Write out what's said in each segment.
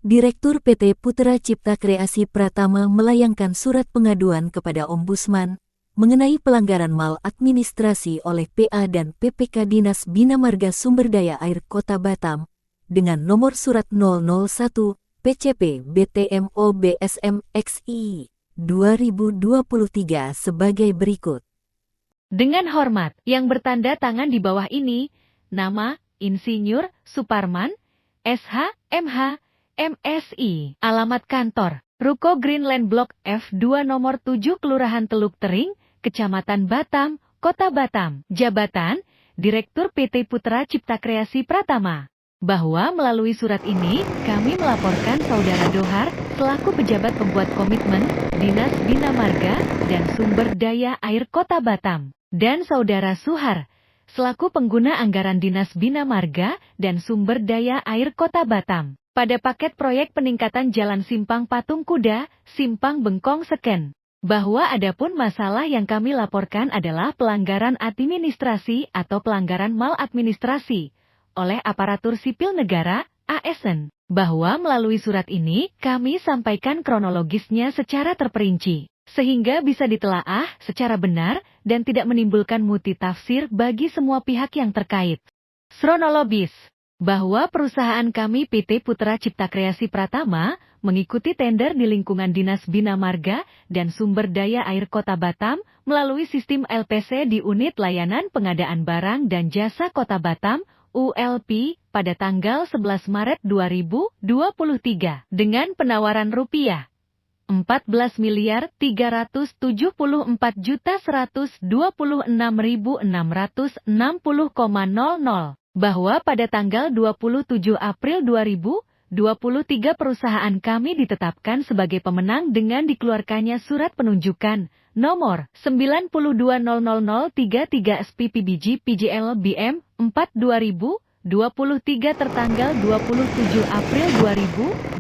Direktur PT Putra Cipta Kreasi Pratama melayangkan surat pengaduan kepada Ombudsman mengenai pelanggaran maladministrasi oleh PA dan PPK Dinas Bina Marga Sumberdaya Air Kota Batam dengan nomor surat 001 PCP BTMO BSM XI 2023 sebagai berikut. Dengan hormat, yang bertanda tangan di bawah ini, nama, Insinyur Suparman, SH, MH, MSI, alamat kantor, Ruko Greenland Blok F2 nomor 7 Kelurahan Teluk Tering, Kecamatan Batam, Kota Batam, Jabatan, Direktur PT Putra Cipta Kreasi Pratama. Bahwa melalui surat ini, kami melaporkan Saudara Dohar, selaku pejabat pembuat komitmen, Dinas Bina Marga dan Sumber Daya Air Kota Batam, dan Saudara Suhar, selaku pengguna anggaran Dinas Bina Marga dan Sumber Daya Air Kota Batam, pada paket proyek peningkatan Jalan Simpang Patung Kuda, Simpang Bengkong Seken. Bahwa adapun masalah yang kami laporkan adalah pelanggaran administrasi atau pelanggaran maladministrasi oleh aparatur sipil negara, ASN. Bahwa melalui surat ini, kami sampaikan kronologisnya secara terperinci, sehingga bisa ditelaah secara benar dan tidak menimbulkan multitafsir bagi semua pihak yang terkait. Kronologis. Bahwa perusahaan kami PT Putra Cipta Kreasi Pratama mengikuti tender di lingkungan Dinas Bina Marga dan Sumber Daya Air Kota Batam melalui sistem LPC di Unit Layanan Pengadaan Barang dan Jasa Kota Batam, ULP, pada tanggal 11 Maret 2023 dengan penawaran rupiah 14.374.126.660,00. Bahwa pada tanggal 27 April 2023 perusahaan kami ditetapkan sebagai pemenang dengan dikeluarkannya surat penunjukan nomor 92000333 SPPBG PJL BM 4/2023 tertanggal 27 April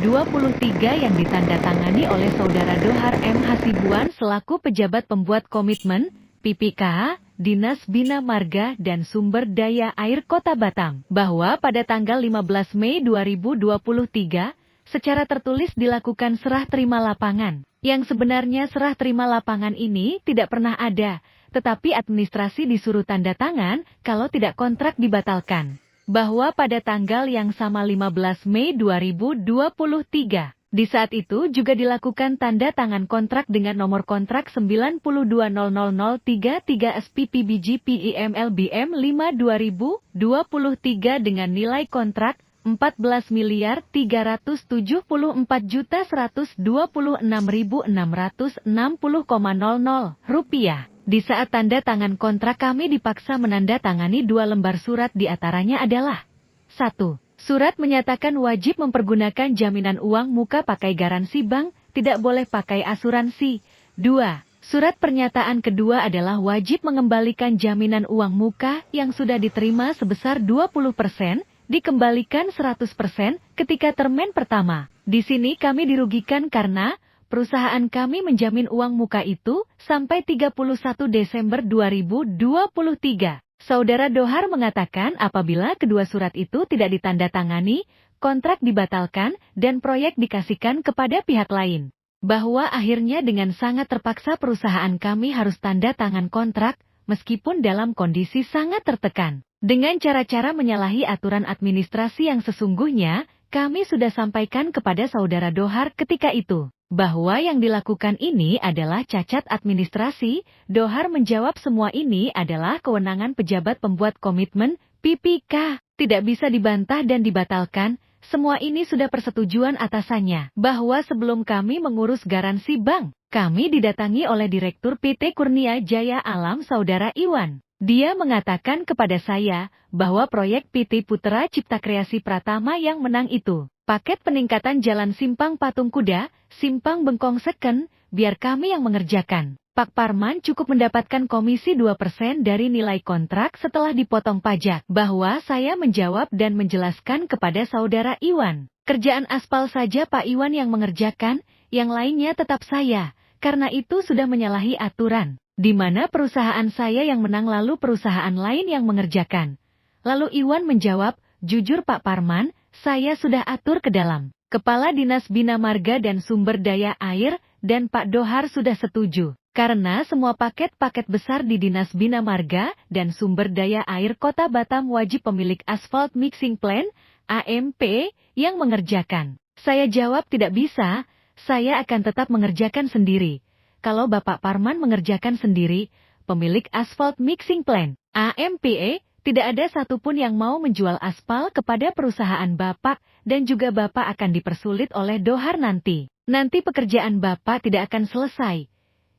2023 yang ditandatangani oleh Saudara Dohar M. Hasibuan selaku pejabat pembuat komitmen PPK Dinas Bina Marga dan Sumber Daya Air Kota Batam, bahwa pada tanggal 15 Mei 2023, secara tertulis dilakukan serah terima lapangan, yang sebenarnya serah terima lapangan ini tidak pernah ada, tetapi administrasi disuruh tanda tangan kalau tidak kontrak dibatalkan. Bahwa pada tanggal yang sama 15 Mei 2023, di saat itu juga dilakukan tanda tangan kontrak dengan nomor kontrak 92000333 SPPBG PIMLBM 5/2023 dengan nilai kontrak 14.376.126.660,00 rupiah. Di saat tanda tangan kontrak kami dipaksa menandatangani 2 lembar surat, diantaranya adalah 1. Surat menyatakan wajib mempergunakan jaminan uang muka pakai garansi bank, tidak boleh pakai asuransi. 2. Surat pernyataan kedua adalah wajib mengembalikan jaminan uang muka yang sudah diterima sebesar 20%, dikembalikan 100% ketika termen pertama. Di sini kami dirugikan karena perusahaan kami menjamin uang muka itu sampai 31 Desember 2023. Saudara Dohar mengatakan apabila kedua surat itu tidak ditandatangani, kontrak dibatalkan dan proyek dikasihkan kepada pihak lain. Bahwa akhirnya dengan sangat terpaksa perusahaan kami harus tanda tangan kontrak, meskipun dalam kondisi sangat tertekan. Dengan cara-cara menyalahi aturan administrasi yang sesungguhnya, kami sudah sampaikan kepada Saudara Dohar ketika itu. Bahwa yang dilakukan ini adalah cacat administrasi. Dohar menjawab semua ini adalah kewenangan pejabat pembuat komitmen, PPK. Tidak bisa dibantah dan dibatalkan, semua ini sudah persetujuan atasannya. Bahwa sebelum kami mengurus garansi bank, kami didatangi oleh Direktur PT Kurnia Jaya Alam Saudara Iwan. Dia mengatakan kepada saya bahwa proyek PT Putra Cipta Kreasi Pratama yang menang itu paket peningkatan Jalan Simpang Patung Kuda, Simpang Bengkong Seken, biar kami yang mengerjakan. Pak Parman cukup mendapatkan komisi 2% dari nilai kontrak setelah dipotong pajak. Bahwa saya menjawab dan menjelaskan kepada Saudara Iwan. Kerjaan aspal saja Pak Iwan yang mengerjakan, yang lainnya tetap saya. Karena itu sudah menyalahi aturan. Di mana perusahaan saya yang menang lalu perusahaan lain yang mengerjakan. Lalu Iwan menjawab, jujur Pak Parman, saya sudah atur ke dalam Kepala Dinas Bina Marga dan Sumber Daya Air dan Pak Dohar sudah setuju. Karena semua paket-paket besar di Dinas Bina Marga dan Sumber Daya Air Kota Batam wajib pemilik Asphalt Mixing Plant, AMP, yang mengerjakan. Saya jawab tidak bisa, saya akan tetap mengerjakan sendiri. Kalau Bapak Parman mengerjakan sendiri, pemilik Asphalt Mixing Plant, AMPE, tidak ada satupun yang mau menjual aspal kepada perusahaan Bapak, dan juga Bapak akan dipersulit oleh Dohar nanti. Nanti pekerjaan Bapak tidak akan selesai.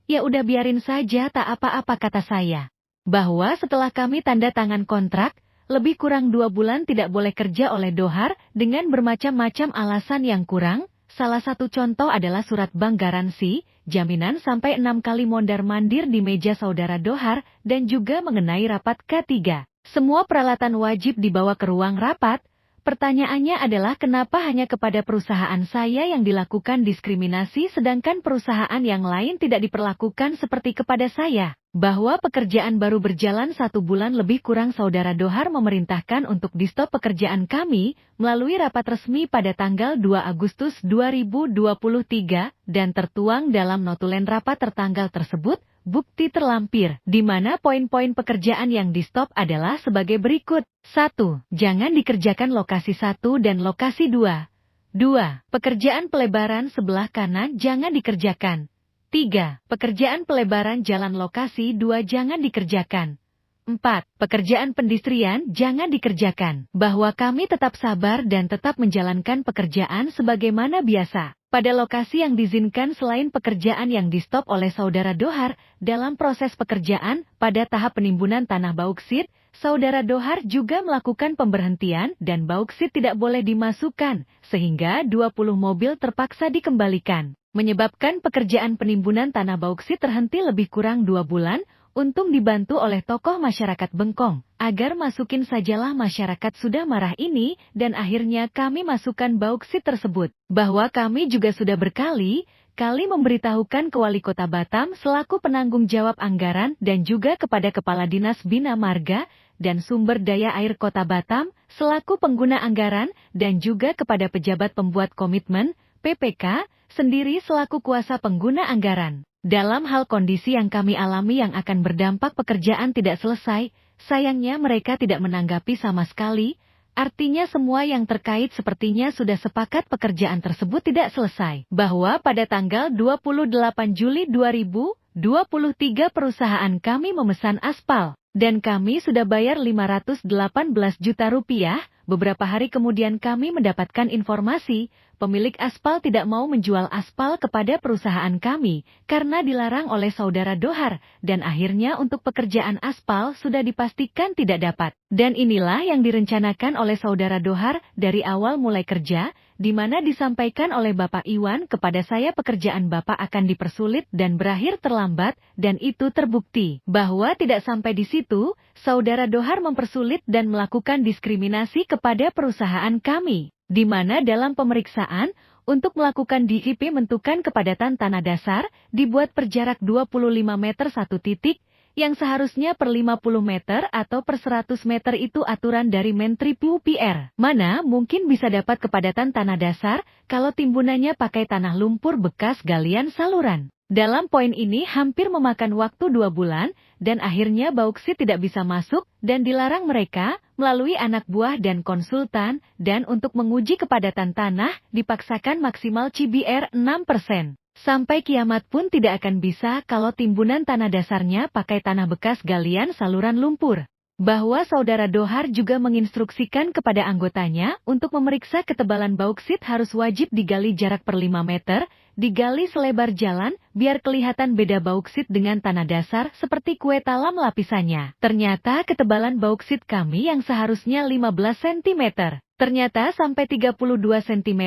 Ya udah biarin saja tak apa-apa kata saya. Bahwa setelah kami tanda tangan kontrak, lebih kurang 2 bulan tidak boleh kerja oleh Dohar dengan bermacam-macam alasan yang kurang. Salah satu contoh adalah surat bank garansi, jaminan sampai 6 kali mondar-mandir di meja saudara Dohar, dan juga mengenai rapat K3. Semua peralatan wajib dibawa ke ruang rapat. Pertanyaannya adalah kenapa hanya kepada perusahaan saya yang dilakukan diskriminasi sedangkan perusahaan yang lain tidak diperlakukan seperti kepada saya. Bahwa pekerjaan baru berjalan 1 bulan lebih kurang saudara Dohar memerintahkan untuk di-stop pekerjaan kami melalui rapat resmi pada tanggal 2 Agustus 2023 dan tertuang dalam notulen rapat tertanggal tersebut. Bukti terlampir, di mana poin-poin pekerjaan yang di-stop adalah sebagai berikut. 1. Jangan dikerjakan lokasi 1 dan lokasi 2. 2. Pekerjaan pelebaran sebelah kanan jangan dikerjakan. 3. Pekerjaan pelebaran jalan lokasi 2 jangan dikerjakan. 4. Pekerjaan pendistrian jangan dikerjakan. Bahwa kami tetap sabar dan tetap menjalankan pekerjaan sebagaimana biasa. Pada lokasi yang diizinkan selain pekerjaan yang di-stop oleh saudara Dohar, dalam proses pekerjaan, pada tahap penimbunan tanah bauksit, saudara Dohar juga melakukan pemberhentian dan bauksit tidak boleh dimasukkan, sehingga 20 mobil terpaksa dikembalikan. Menyebabkan pekerjaan penimbunan tanah bauksit terhenti lebih kurang 2 bulan, untung dibantu oleh tokoh masyarakat Bengkong, agar masukin sajalah masyarakat sudah marah ini, dan akhirnya kami masukkan bauksit tersebut. Bahwa kami juga sudah berkali-kali memberitahukan ke Wali Kota Batam selaku penanggung jawab anggaran dan juga kepada Kepala Dinas Bina Marga dan Sumber Daya Air Kota Batam, selaku pengguna anggaran, dan juga kepada pejabat pembuat komitmen, PPK, sendiri selaku kuasa pengguna anggaran. Dalam hal kondisi yang kami alami yang akan berdampak pekerjaan tidak selesai, sayangnya mereka tidak menanggapi sama sekali, artinya semua yang terkait sepertinya sudah sepakat pekerjaan tersebut tidak selesai. Bahwa pada tanggal 28 Juli 2023 perusahaan kami memesan aspal, dan kami sudah bayar 518 juta rupiah, beberapa hari kemudian kami mendapatkan informasi, pemilik aspal tidak mau menjual aspal kepada perusahaan kami, karena dilarang oleh saudara Dohar, dan akhirnya untuk pekerjaan aspal sudah dipastikan tidak dapat. Dan inilah yang direncanakan oleh saudara Dohar dari awal mulai kerja, di mana disampaikan oleh Bapak Iwan kepada saya pekerjaan Bapak akan dipersulit dan berakhir terlambat, dan itu terbukti. Bahwa tidak sampai di situ, saudara Dohar mempersulit dan melakukan diskriminasi kepada perusahaan kami. Di mana dalam pemeriksaan, untuk melakukan DIP menentukan kepadatan tanah dasar, dibuat per jarak 25 meter satu titik, yang seharusnya per 50 meter atau per 100 meter itu aturan dari Menteri PUPR. Mana mungkin bisa dapat kepadatan tanah dasar, kalau timbunannya pakai tanah lumpur bekas galian saluran. Dalam poin ini hampir memakan waktu 2 bulan, dan akhirnya bauksit tidak bisa masuk, dan dilarang mereka, melalui anak buah dan konsultan, dan untuk menguji kepadatan tanah, dipaksakan maksimal CBR 6%. Sampai kiamat pun tidak akan bisa kalau timbunan tanah dasarnya pakai tanah bekas galian saluran lumpur. Bahwa saudara Dohar juga menginstruksikan kepada anggotanya untuk memeriksa ketebalan bauksit harus wajib digali jarak per 5 meter, digali selebar jalan, biar kelihatan beda bauksit dengan tanah dasar seperti kue talam lapisannya. Ternyata ketebalan bauksit kami yang seharusnya 15 cm, ternyata sampai 32 cm,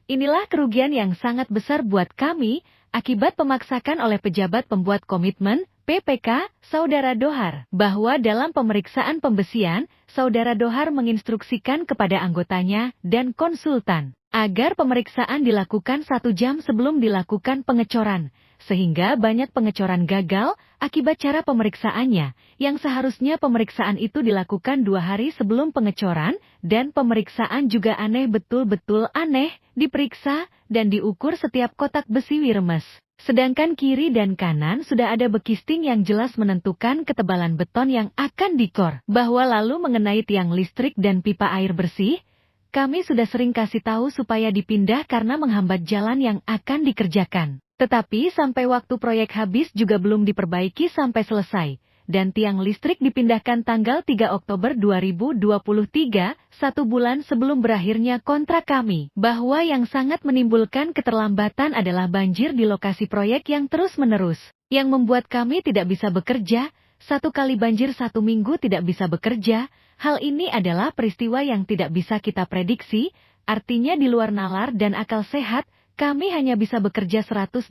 inilah kerugian yang sangat besar buat kami, akibat pemaksakan oleh pejabat pembuat komitmen, PPK, saudara Dohar. Bahwa dalam pemeriksaan pembesian, saudara Dohar menginstruksikan kepada anggotanya dan konsultan agar pemeriksaan dilakukan 1 jam sebelum dilakukan pengecoran, sehingga banyak pengecoran gagal akibat cara pemeriksaannya, yang seharusnya pemeriksaan itu dilakukan 2 hari sebelum pengecoran, dan pemeriksaan juga aneh, betul-betul aneh, diperiksa dan diukur setiap kotak besi wiremes. Sedangkan kiri dan kanan sudah ada bekisting yang jelas menentukan ketebalan beton yang akan dikor. Bahwa lalu mengenai tiang listrik dan pipa air bersih, kami sudah sering kasih tahu supaya dipindah karena menghambat jalan yang akan dikerjakan. Tetapi sampai waktu proyek habis juga belum diperbaiki sampai selesai. Dan tiang listrik dipindahkan tanggal 3 Oktober 2023, 1 bulan sebelum berakhirnya kontrak kami. Bahwa yang sangat menimbulkan keterlambatan adalah banjir di lokasi proyek yang terus-menerus, yang membuat kami tidak bisa bekerja. 1 kali banjir 1 minggu tidak bisa bekerja. Hal ini adalah peristiwa yang tidak bisa kita prediksi, artinya di luar nalar dan akal sehat, kami hanya bisa bekerja 118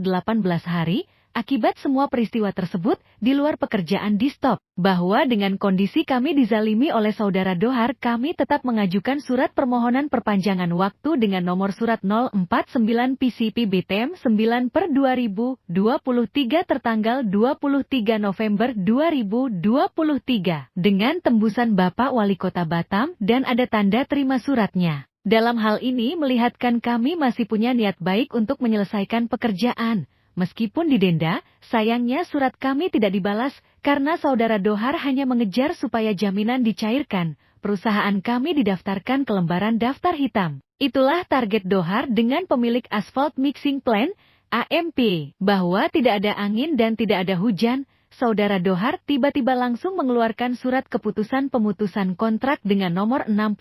hari. Akibat semua peristiwa tersebut, di luar pekerjaan di stop. Bahwa dengan kondisi kami dizalimi oleh saudara Dohar, kami tetap mengajukan surat permohonan perpanjangan waktu dengan nomor surat 049 PCP BTM 9/2023 tertanggal 23 November 2023. Dengan tembusan Bapak Wali Kota Batam dan ada tanda terima suratnya. Dalam hal ini melihatkan kami masih punya niat baik untuk menyelesaikan pekerjaan. Meskipun didenda, sayangnya surat kami tidak dibalas, karena saudara Dohar hanya mengejar supaya jaminan dicairkan, perusahaan kami didaftarkan ke lembaran daftar hitam. Itulah target Dohar dengan pemilik Asphalt Mixing Plant, AMP. Bahwa tidak ada angin dan tidak ada hujan, saudara Dohar tiba-tiba langsung mengeluarkan surat keputusan pemutusan kontrak dengan nomor 65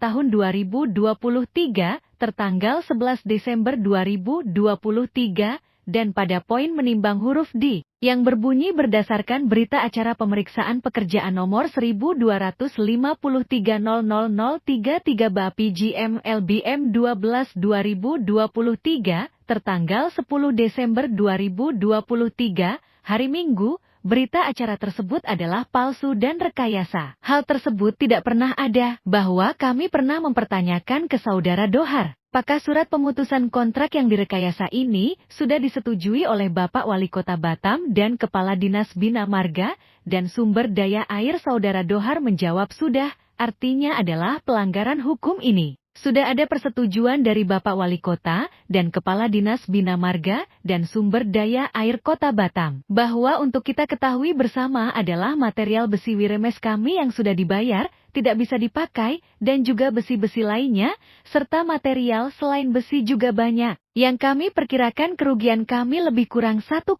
tahun 2023, tertanggal 11 Desember 2023, dan pada poin menimbang huruf D, yang berbunyi berdasarkan berita acara pemeriksaan pekerjaan nomor 1253000033 BAPI GM LBM 12/2023, tertanggal 10 Desember 2023, hari Minggu. Berita acara tersebut adalah palsu dan rekayasa. Hal tersebut tidak pernah ada, bahwa kami pernah mempertanyakan ke saudara Dohar. Apakah surat pemutusan kontrak yang direkayasa ini sudah disetujui oleh Bapak Wali Kota Batam dan Kepala Dinas Bina Marga dan Sumber Daya Air? Saudara Dohar menjawab sudah, artinya adalah pelanggaran hukum ini. Sudah ada persetujuan dari Bapak Wali Kota dan Kepala Dinas Bina Marga dan Sumber Daya Air Kota Batam. Bahwa untuk kita ketahui bersama adalah material besi wiremes kami yang sudah dibayar, tidak bisa dipakai, dan juga besi-besi lainnya, serta material selain besi juga banyak. Yang kami perkirakan kerugian kami lebih kurang 1,5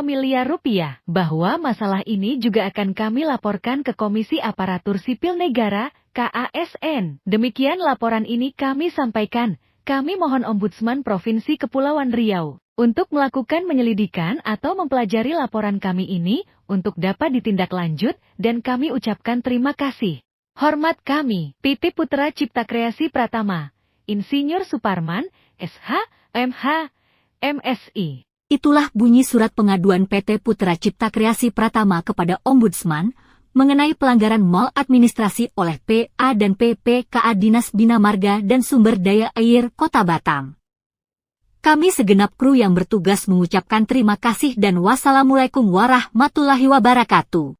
miliar rupiah. Bahwa masalah ini juga akan kami laporkan ke Komisi Aparatur Sipil Negara, KASN. Demikian laporan ini kami sampaikan. Kami mohon Ombudsman Provinsi Kepulauan Riau untuk melakukan penyelidikan atau mempelajari laporan kami ini untuk dapat ditindaklanjut, dan kami ucapkan terima kasih. Hormat kami, PT Putra Cipta Kreasi Pratama, Insinyur Suparman, SH, MH, MSI. Itulah bunyi surat pengaduan PT Putra Cipta Kreasi Pratama kepada Ombudsman mengenai pelanggaran maladministrasi oleh PA dan PPKA Dinas Bina Marga dan Sumber Daya Air Kota Batam. Kami segenap kru yang bertugas mengucapkan terima kasih dan wassalamualaikum warahmatullahi wabarakatuh.